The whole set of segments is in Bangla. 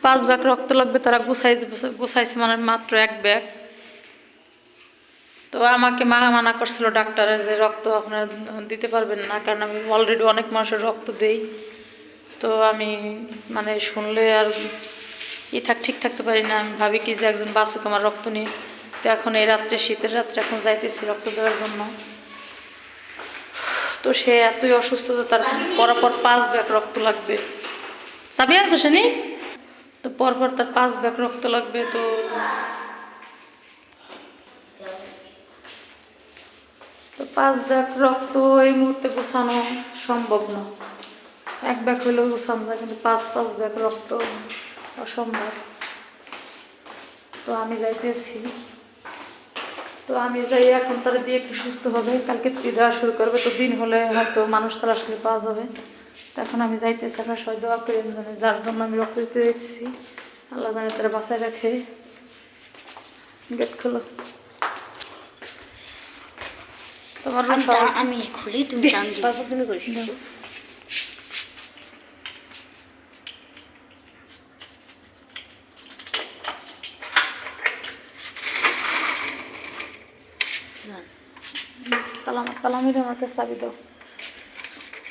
5 ব্যাগ রক্ত লাগবে, তারা গুছাইছে মানে মাত্র 1 ব্যাগ। তো আমাকে মানা করছিল ডাক্তারে যে রক্ত আপনারা দিতে পারবেন না, কারণ আমি অলরেডি অনেক মানুষের রক্ত দেই। তো আমি মানে শুনলে আর ঠিক থাকতে পারি না। আমি ভাবি কি যে একজন বাসুক আমার রক্ত নিয়ে। তো এখন এই রাত্রে, শীতের রাত্রে এখন যাইতেছি রক্ত দেওয়ার জন্য। তো সে এতই অসুস্থ যে তার পরপর 5 ব্যাগ রক্ত লাগবে। সাবি আছো শুনি? তো পরপর তার 5 ব্যাগ রক্ত লাগবে। তো 5 ব্যাগ রক্ত এই মুহূর্তে গোছানো সম্ভব না। 1 ব্যাগ হলেও গোছানো যায়, কিন্তু 5 ব্যাগ রক্ত অসম্ভব। তো আমি যাইতেছি। তো আমি যাই এখন, তারা দিয়ে একটু সুস্থ হবে, কালকে দেওয়া শুরু করবে। তো দিন হলে হয়তো মানুষ তালাশ করে পাওয়া যাবে। তো এখন আমি যাইতেছি, আপনার সবাই দোয়া করে জানে যার জন্য আমি রক্ত দিতে দেখছি, আল্লাহ জানে তারা বাসায় রাখে। গেট খোলো। তোমার আমি খুলি, তুমি তুমি করিস। তালামির আমাকে চাবি দাও।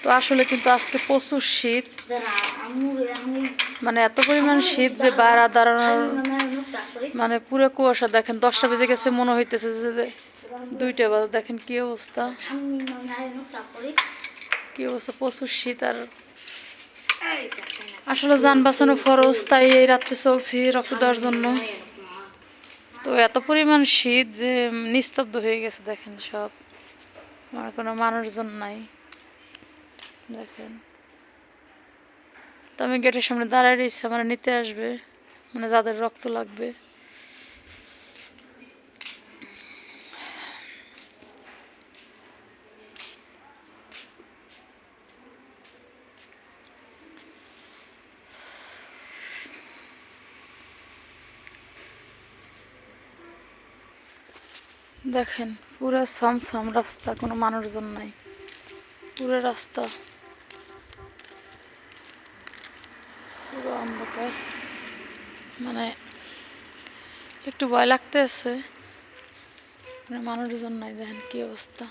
তো আসলে কিন্তু আজকে প্রচুর শীত, মানে এত পরিমাণ শীত যে বাইরে দাঁড়ানোর মানে পুরো কুয়াশা। দেখেন 10টা বেজে গেছে, মনে হইতেছে যে 2টা বাজে। দেখেন কি অবস্থা, কি অবস্থা, প্রচুর শীত। আর আসলে যান বাঁচানো ফরজ, তাই এই রাত্রে চলছি রক্ত দেওয়ার জন্য। তো এত পরিমাণ শীত যে নিস্তব্ধ হয়ে গেছে। দেখেন সব, আমার কোনো মানুষজন নাই। দেখেন, তো আমি গেটের সামনে দাঁড়ায় রয়েছি, আমার নিতে আসবে, মানে যাদের রক্ত লাগবে। দেখেন পুরো ছমছম রাস্তা, কোনো মানুষজন নাই, পুরো রাস্তা পুরো অন্ধকার। মানে একটু ভয় লাগতেছে, মানে মানুষজন নাই। দেখেন কি অবস্থা।